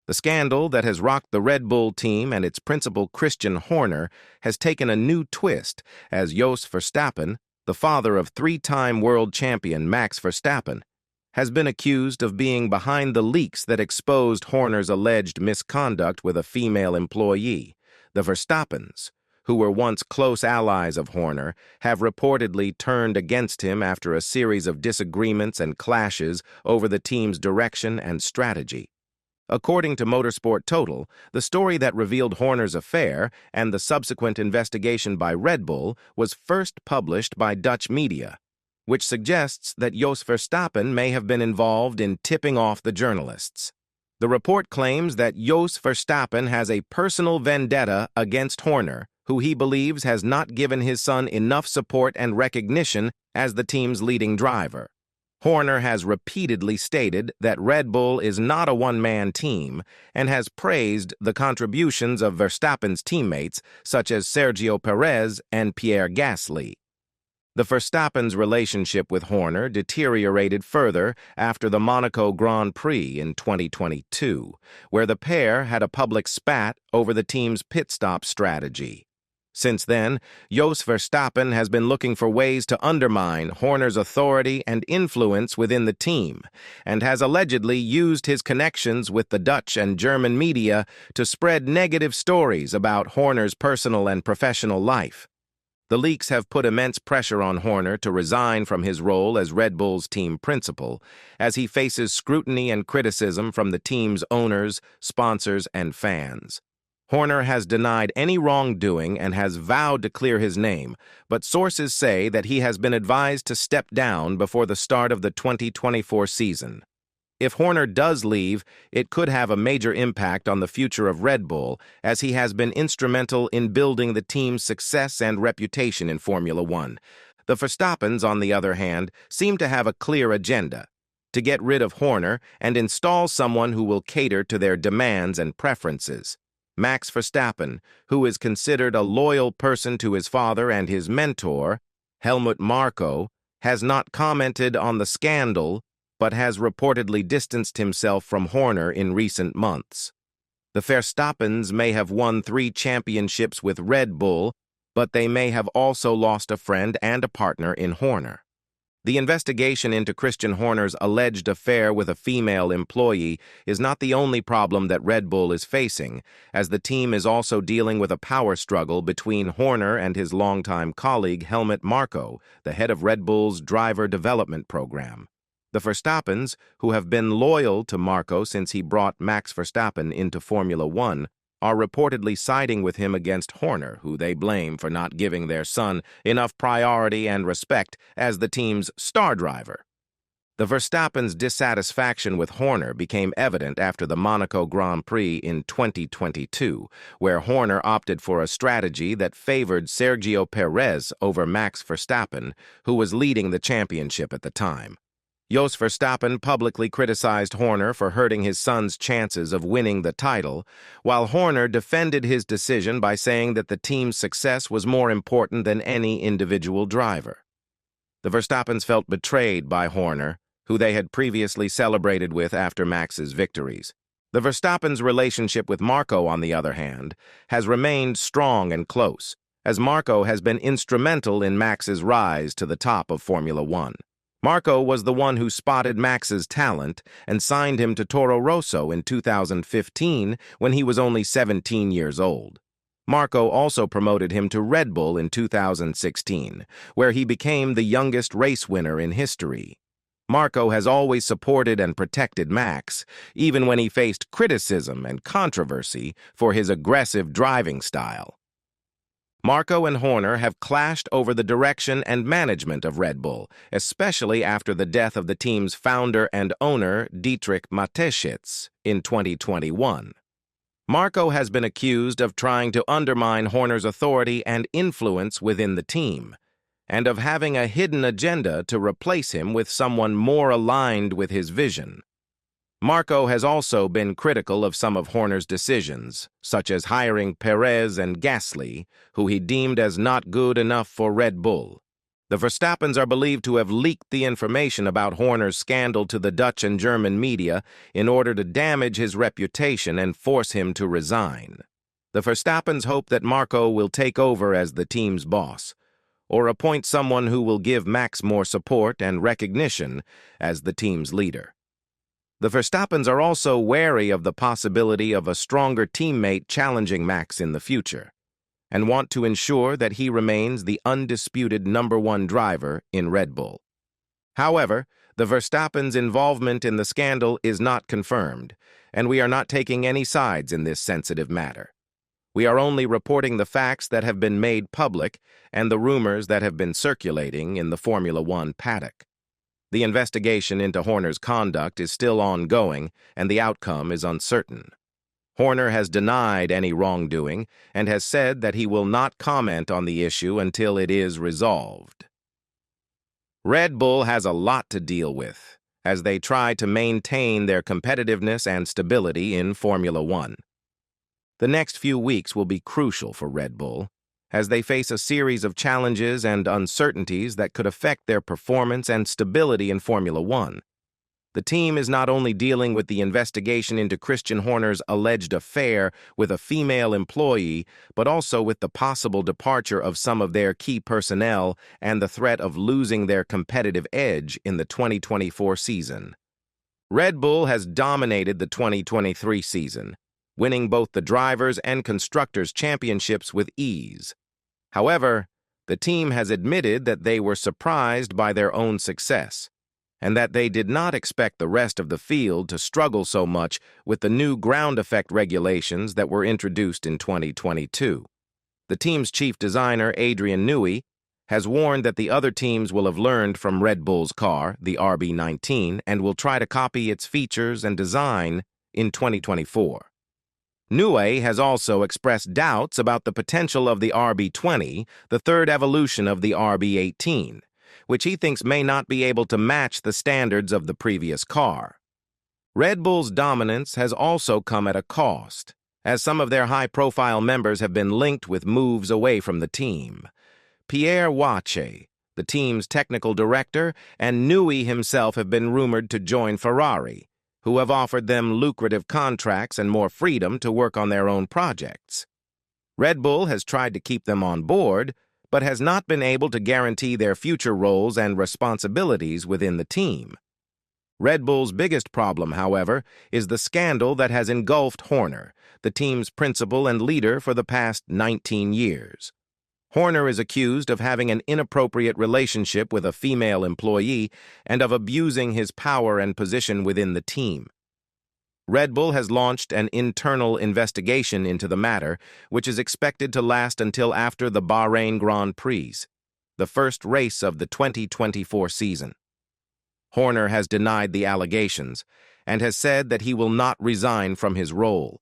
The scandal that has rocked the Red Bull team and its principal Christian Horner has taken a new twist as Jos Verstappen, the father of three-time world champion Max Verstappen, has been accused of being behind the leaks that exposed Horner's alleged misconduct with a female employee. The Verstappens, who were once close allies of Horner, have reportedly turned against him after a series of disagreements and clashes over the team's direction and strategy. According to Motorsport Total, the story that revealed Horner's affair and the subsequent investigation by Red Bull was first published by Dutch media, which suggests that Jos Verstappen may have been involved in tipping off the journalists. The report claims that Jos Verstappen has a personal vendetta against Horner, who he believes has not given his son enough support and recognition as the team's leading driver. Horner has repeatedly stated that Red Bull is not a one-man team and has praised the contributions of Verstappen's teammates such as Sergio Perez and Pierre. The Verstappens' relationship with Horner deteriorated further after the Monaco Grand Prix in 2022, where the pair had a public spat over the team's pit stop strategy. Since then, Jos Verstappen has been looking for ways to undermine Horner's authority and influence within the team, and has allegedly used his connections with the Dutch and German media to spread negative stories about Horner's personal and professional life. The leaks have put immense pressure on Horner to resign from his role as Red Bull's team principal, as he faces scrutiny and criticism from the team's owners, sponsors, and fans. Horner has denied any wrongdoing and has vowed to clear his name, but sources say that he has been advised to step down before the start of the 2024 season. If Horner does leave, it could have a major impact on the future of Red Bull, as he has been instrumental in building the team's success and reputation in Formula One. The Verstappens, on the other hand, seem to have a clear agenda: to get rid of Horner and install someone who will cater to their demands and preferences. Max Verstappen, who is considered a loyal person to his father and his mentor, Helmut Marko, has not commented on the scandal, but has reportedly distanced himself from Horner in recent months. The Verstappens may have won 3 championships with Red Bull, but they may have also lost a friend and a partner in Horner. The investigation into Christian Horner's alleged affair with a female employee is not the only problem that Red Bull is facing, as the team is also dealing with a power struggle between Horner and his longtime colleague Helmut Marko, the head of Red Bull's driver development program. The Verstappens, who have been loyal to Marko since he brought Max Verstappen into Formula One, are reportedly siding with him against Horner, who they blame for not giving their son enough priority and respect as the team's star driver. The Verstappens' dissatisfaction with Horner became evident after the Monaco Grand Prix in 2022, where Horner opted for a strategy that favored Sergio Perez over Max Verstappen, who was leading the championship at the time. Jos Verstappen publicly criticized Horner for hurting his son's chances of winning the title, while Horner defended his decision by saying that the team's success was more important than any individual driver. The Verstappens felt betrayed by Horner, who they had previously celebrated with after Max's victories. The Verstappens' relationship with Marko, on the other hand, has remained strong and close, as Marko has been instrumental in Max's rise to the top of Formula One. Marko was the one who spotted Max's talent and signed him to Toro Rosso in 2015 when he was only 17 years old. Marko also promoted him to Red Bull in 2016, where he became the youngest race winner in history. Marko has always supported and protected Max, even when he faced criticism and controversy for his aggressive driving style. Marko and Horner have clashed over the direction and management of Red Bull, especially after the death of the team's founder and owner, Dietrich Mateschitz, in 2021. Marko has been accused of trying to undermine Horner's authority and influence within the team, and of having a hidden agenda to replace him with someone more aligned with his vision. Marko has also been critical of some of Horner's decisions, such as hiring Perez and Gasly, who he deemed as not good enough for Red Bull. The Verstappens are believed to have leaked the information about Horner's scandal to the Dutch and German media in order to damage his reputation and force him to resign. The Verstappens hope that Marko will take over as the team's boss, or appoint someone who will give Max more support and recognition as the team's leader. The Verstappens are also wary of the possibility of a stronger teammate challenging Max in the future, and want to ensure that he remains the undisputed #1 driver in Red Bull. However, the Verstappens' involvement in the scandal is not confirmed, and we are not taking any sides in this sensitive matter. We are only reporting the facts that have been made public and the rumors that have been circulating in the Formula One paddock. The investigation into Horner's conduct is still ongoing, and the outcome is uncertain. Horner has denied any wrongdoing and has said that he will not comment on the issue until it is resolved. Red Bull has a lot to deal with as they try to maintain their competitiveness and stability in Formula One. The next few weeks will be crucial for Red Bull, as they face a series of challenges and uncertainties that could affect their performance and stability in Formula One. The team is not only dealing with the investigation into Christian Horner's alleged affair with a female employee, but also with the possible departure of some of their key personnel and the threat of losing their competitive edge in the 2024 season. Red Bull has dominated the 2023 season, winning both the Drivers' and Constructors' Championships with ease. However, the team has admitted that they were surprised by their own success, and that they did not expect the rest of the field to struggle so much with the new ground effect regulations that were introduced in 2022. The team's chief designer, Adrian Newey, has warned that the other teams will have learned from Red Bull's car, the RB19, and will try to copy its features and design in 2024. Newey has also expressed doubts about the potential of the RB20, the third evolution of the RB18, which he thinks may not be able to match the standards of the previous car. Red Bull's dominance has also come at a cost, as some of their high-profile members have been linked with moves away from the team. Pierre, the team's technical director, and Newey himself have been rumored to join Ferrari, who have offered them lucrative contracts and more freedom to work on their own projects. Red Bull has tried to keep them on board, but has not been able to guarantee their future roles and responsibilities within the team. Red Bull's biggest problem, however, is the scandal that has engulfed Horner, the team's principal and leader for the past 19 years. Horner is accused of having an inappropriate relationship with a female employee and of abusing his power and position within the team. Red Bull has launched an internal investigation into the matter, which is expected to last until after the Bahrain Grand Prix, the first race of the 2024 season. Horner has denied the allegations and has said that he will not resign from his role.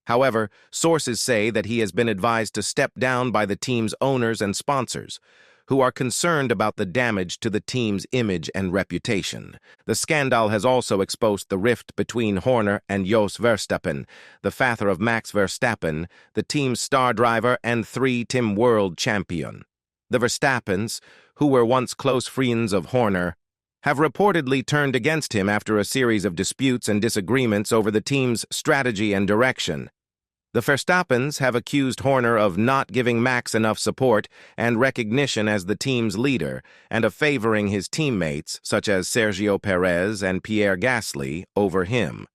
However, sources say that he has been advised to step down by the team's owners and sponsors, who are concerned about the damage to the team's image and reputation. The scandal has also exposed the rift between Horner and Jos Verstappen, the father of Max Verstappen, the team's star driver and three-time world champion. The Verstappens, who were once close friends of Horner, have reportedly turned against him after a series of disputes and disagreements over the team's strategy and direction. The Verstappens have accused Horner of not giving Max enough support and recognition as the team's leader and of favoring his teammates, such as Sergio Perez and Pierre over him.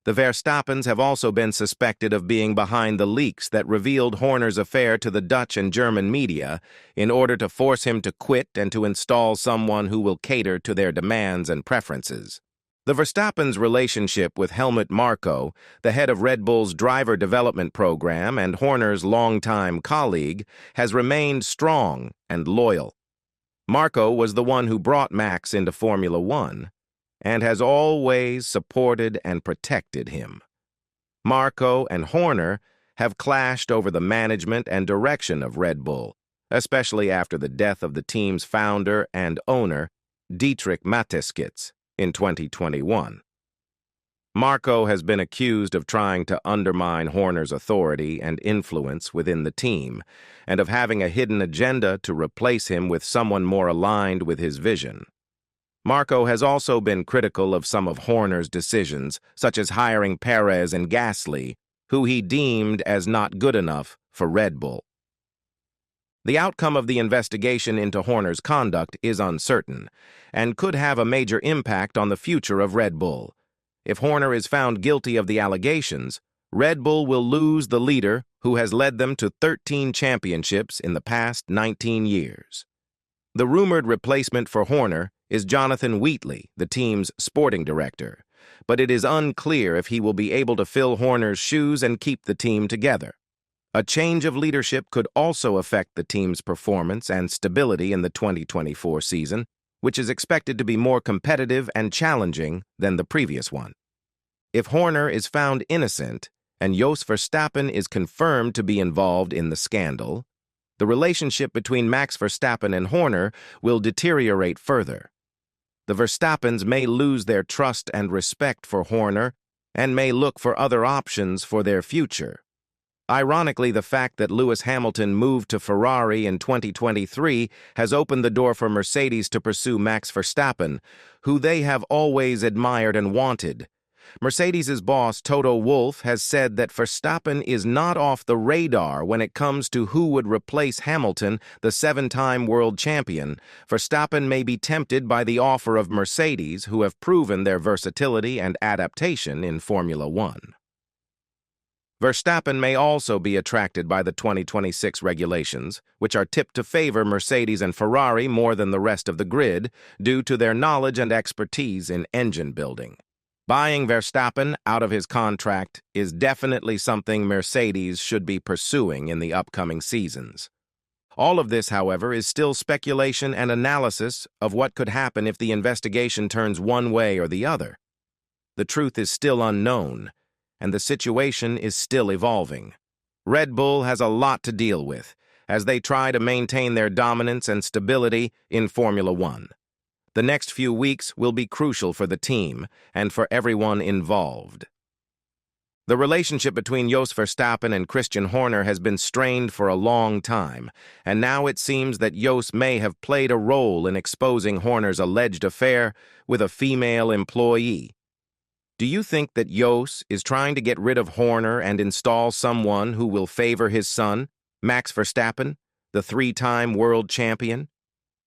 The Verstappens have also been suspected of being behind the leaks that revealed Horner's affair to the Dutch and German media in order to force him to quit and to install someone who will cater to their demands and preferences. The Verstappens' relationship with Helmut Marko, the head of Red Bull's driver development program and Horner's longtime colleague, has remained strong and loyal. Marko was the one who brought Max into Formula One and has always supported and protected him. Marko and Horner have clashed over the management and direction of Red Bull, especially after the death of the team's founder and owner, Dietrich Mateschitz, in 2021. Marko has been accused of trying to undermine Horner's authority and influence within the team, and of having a hidden agenda to replace him with someone more aligned with his vision. Marko has also been critical of some of Horner's decisions, such as hiring Perez and Gasly, who he deemed as not good enough for Red Bull. The outcome of the investigation into Horner's conduct is uncertain, and could have a major impact on the future of Red Bull. If Horner is found guilty of the allegations, Red Bull will lose the leader who has led them to 13 championships in the past 19 years. The rumored replacement for Horner is Jonathan Wheatley, the team's sporting director, but it is unclear if he will be able to fill Horner's shoes and keep the team together. A change of leadership could also affect the team's performance and stability in the 2024 season, which is expected to be more competitive and challenging than the previous one. If Horner is found innocent and Jos Verstappen is confirmed to be involved in the scandal, the relationship between Max Verstappen and Horner will deteriorate further. The Verstappens may lose their trust and respect for Horner and may look for other options for their future. Ironically, the fact that Lewis Hamilton moved to Ferrari in 2023 has opened the door for Mercedes to pursue Max Verstappen, who they have always admired and wanted. Mercedes' boss, Toto Wolff, has said that Verstappen is not off the radar when it comes to who would replace Hamilton, the seven-time world champion. Verstappen may be tempted by the offer of Mercedes, who have proven their versatility and adaptation in Formula One. Verstappen may also be attracted by the 2026 regulations, which are tipped to favor Mercedes and Ferrari more than the rest of the grid due to their knowledge and expertise in engine building. Buying Verstappen out of his contract is definitely something Mercedes should be pursuing in the upcoming seasons. All of this, however, is still speculation and analysis of what could happen if the investigation turns one way or the other. The truth is still unknown, and the situation is still evolving. Red Bull has a lot to deal with as they try to maintain their dominance and stability in Formula One. The next few weeks will be crucial for the team and for everyone involved. The relationship between Jos Verstappen and Christian Horner has been strained for a long time, and now it seems that Jos may have played a role in exposing Horner's alleged affair with a female employee. Do you think that Jos is trying to get rid of Horner and install someone who will favor his son, Max Verstappen, the three-time world champion?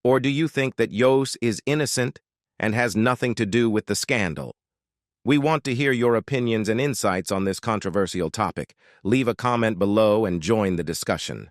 Or do you think that Jos is innocent and has nothing to do with the scandal? We want to hear your opinions and insights on this controversial topic. Leave a comment below and join the discussion.